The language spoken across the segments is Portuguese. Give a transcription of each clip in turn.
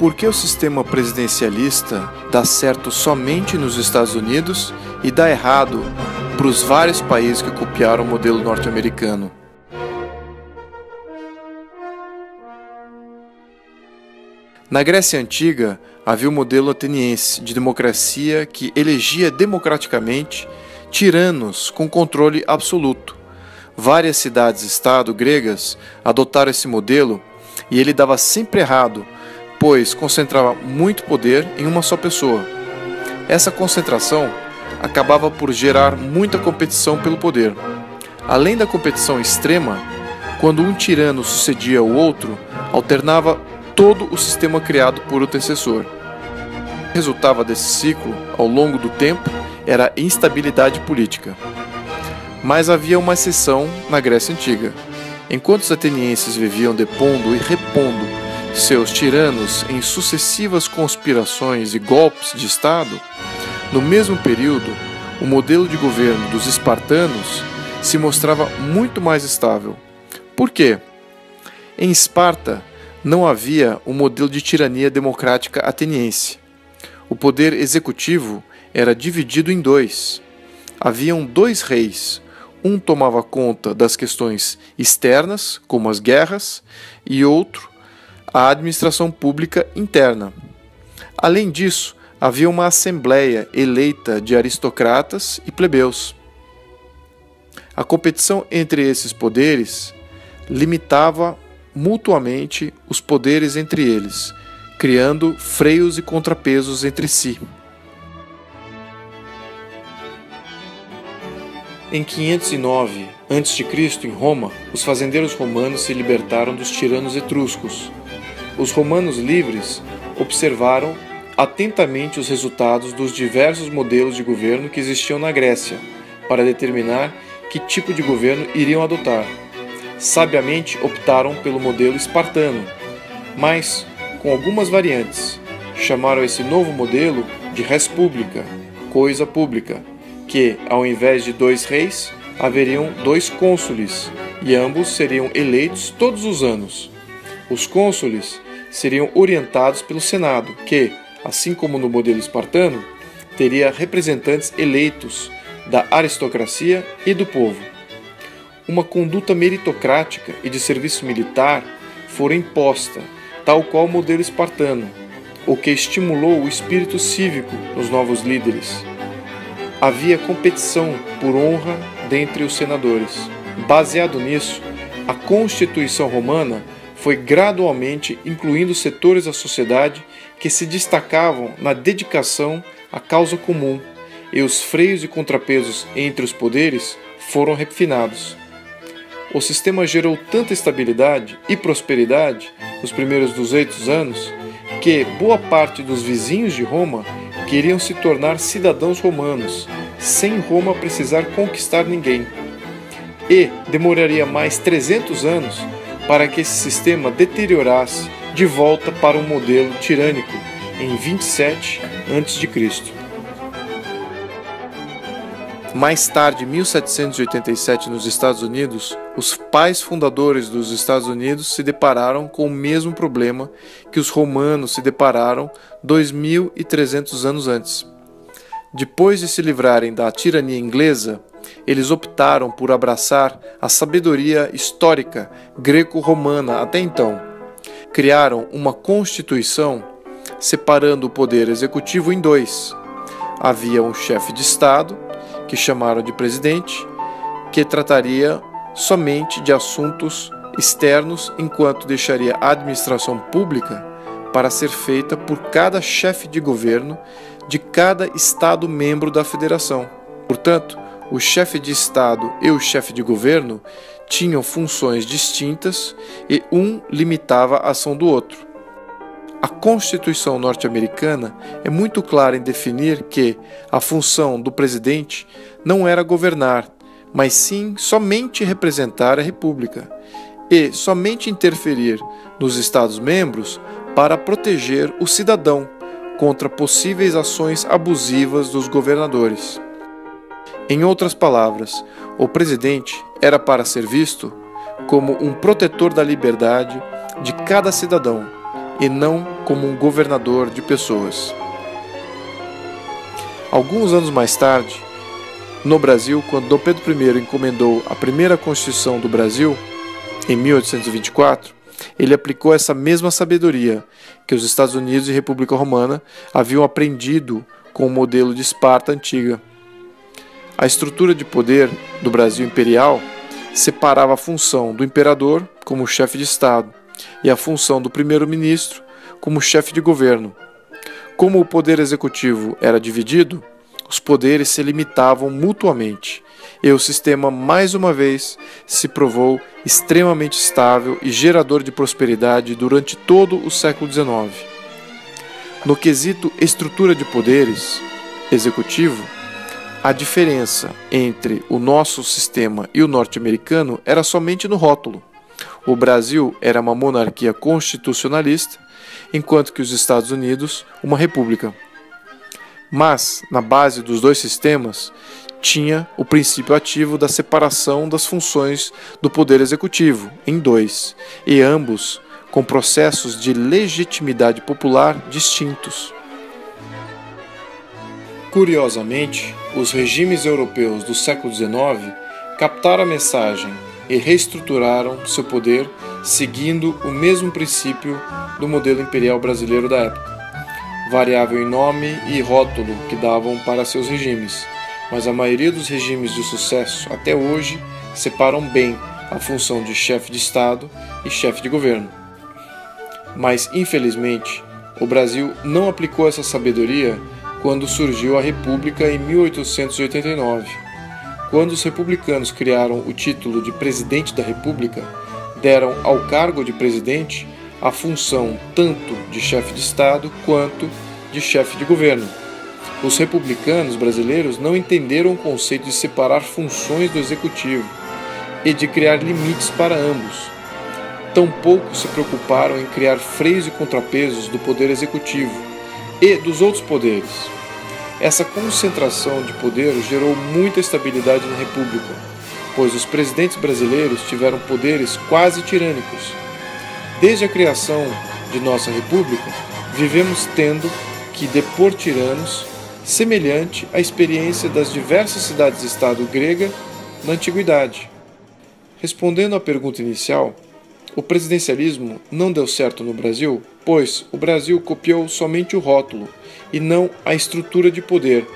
Por que o sistema presidencialista dá certo somente nos Estados Unidos e dá errado para os vários países que copiaram o modelo norte-americano? Na Grécia Antiga, havia o modelo ateniense de democracia que elegia democraticamente tiranos com controle absoluto. Várias cidades-estado gregas adotaram esse modelo e ele dava sempre errado, pois concentrava muito poder em uma só pessoa. Essa concentração acabava por gerar muita competição pelo poder. Além da competição extrema, quando um tirano sucedia o outro, alternava todo o sistema criado por o antecessor. O que resultava desse ciclo, ao longo do tempo, era a instabilidade política. Mas havia uma exceção na Grécia Antiga. Enquanto os atenienses viviam depondo e repondo seus tiranos em sucessivas conspirações e golpes de Estado, no mesmo período, o modelo de governo dos espartanos se mostrava muito mais estável. Por quê? Em Esparta, não havia um modelo de tirania democrática ateniense. O poder executivo era dividido em dois. Haviam dois reis. Um tomava conta das questões externas, como as guerras, e outro, a administração pública interna. Além disso, havia uma assembleia eleita de aristocratas e plebeus. A competição entre esses poderes limitava mutuamente os poderes entre eles, criando freios e contrapesos entre si. Em 509 a.C., em Roma, os fazendeiros romanos se libertaram dos tiranos etruscos. Os romanos livres observaram atentamente os resultados dos diversos modelos de governo que existiam na Grécia, para determinar que tipo de governo iriam adotar. Sabiamente optaram pelo modelo espartano, mas com algumas variantes. Chamaram esse novo modelo de res publica, coisa pública, que, ao invés de 2 reis, haveriam 2 cônsules, e ambos seriam eleitos todos os anos. Os cônsules seriam orientados pelo Senado, que, assim como no modelo espartano, teria representantes eleitos da aristocracia e do povo. Uma conduta meritocrática e de serviço militar fora imposta, tal qual o modelo espartano, o que estimulou o espírito cívico nos novos líderes. Havia competição por honra dentre os senadores. Baseado nisso, a Constituição Romana foi gradualmente incluindo setores da sociedade que se destacavam na dedicação à causa comum, e os freios e contrapesos entre os poderes foram refinados. O sistema gerou tanta estabilidade e prosperidade nos primeiros 200 anos que boa parte dos vizinhos de Roma queriam se tornar cidadãos romanos, sem Roma precisar conquistar ninguém. E demoraria mais 300 anos para que esse sistema deteriorasse de volta para um modelo tirânico em 27 a.C. Mais tarde, em 1787, nos Estados Unidos, os pais fundadores dos Estados Unidos se depararam com o mesmo problema que os romanos se depararam 2.300 anos antes. Depois de se livrarem da tirania inglesa, eles optaram por abraçar a sabedoria histórica greco-romana até então. Criaram uma constituição separando o poder executivo em 2. Havia um chefe de Estado, que chamaram de presidente, que trataria somente de assuntos externos, enquanto deixaria a administração pública para ser feita por cada chefe de governo de cada Estado membro da Federação. Portanto, o chefe de Estado e o chefe de governo tinham funções distintas e um limitava a ação do outro. A Constituição norte-americana é muito clara em definir que a função do presidente não era governar, mas sim somente representar a República e somente interferir nos Estados-membros para proteger o cidadão contra possíveis ações abusivas dos governadores. Em outras palavras, o presidente era para ser visto como um protetor da liberdade de cada cidadão e não como um governador de pessoas. Alguns anos mais tarde, no Brasil, quando Dom Pedro I encomendou a primeira Constituição do Brasil, em 1824, ele aplicou essa mesma sabedoria que os Estados Unidos e República Romana haviam aprendido com o modelo de Esparta antiga. A estrutura de poder do Brasil imperial separava a função do imperador como chefe de Estado e a função do primeiro-ministro como chefe de governo. Como o poder executivo era dividido, os poderes se limitavam mutuamente, e o sistema mais uma vez se provou extremamente estável e gerador de prosperidade durante todo o século XIX. No quesito estrutura de poderes executivo, a diferença entre o nosso sistema e o norte-americano era somente no rótulo. O Brasil era uma monarquia constitucionalista, enquanto que os Estados Unidos uma república. Mas, na base dos dois sistemas, tinha o princípio ativo da separação das funções do poder executivo em dois, e ambos com processos de legitimidade popular distintos. Curiosamente, os regimes europeus do século XIX captaram a mensagem e reestruturaram seu poder seguindo o mesmo princípio do modelo imperial brasileiro da época, variável em nome e rótulo que davam para seus regimes, mas a maioria dos regimes de sucesso até hoje separam bem a função de chefe de Estado e chefe de governo. Mas, infelizmente, o Brasil não aplicou essa sabedoria quando surgiu a República em 1889. Quando os republicanos criaram o título de Presidente da República, deram ao cargo de presidente a função tanto de chefe de Estado quanto de chefe de governo. Os republicanos brasileiros não entenderam o conceito de separar funções do executivo e de criar limites para ambos. Tampouco se preocuparam em criar freios e contrapesos do poder executivo e dos outros poderes. Essa concentração de poder gerou muita estabilidade na República, pois os presidentes brasileiros tiveram poderes quase tirânicos. Desde a criação de nossa República, vivemos tendo que depor tiranos, semelhante à experiência das diversas cidades-estado grega na Antiguidade. Respondendo à pergunta inicial, o presidencialismo não deu certo no Brasil, pois o Brasil copiou somente o rótulo e não a estrutura de poder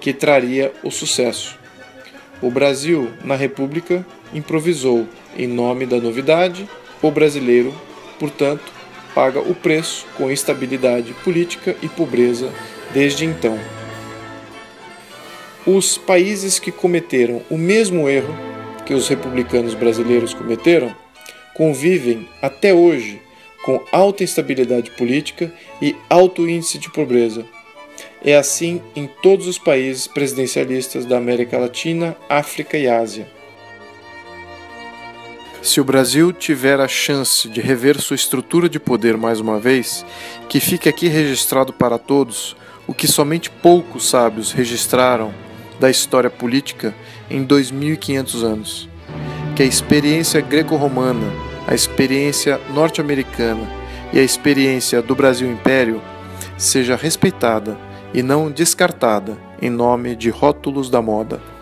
que traria o sucesso. O Brasil, na República, improvisou em nome da novidade. O brasileiro, portanto, paga o preço com instabilidade política e pobreza desde então. Os países que cometeram o mesmo erro que os republicanos brasileiros cometeram convivem até hoje com alta instabilidade política e alto índice de pobreza. É assim em todos os países presidencialistas da América Latina, África e Ásia. Se o Brasil tiver a chance de rever sua estrutura de poder mais uma vez, que fique aqui registrado para todos o que somente poucos sábios registraram da história política em 2500 anos. Que a experiência greco-romana, a experiência norte-americana e a experiência do Brasil Império seja respeitada e não descartada em nome de rótulos da moda.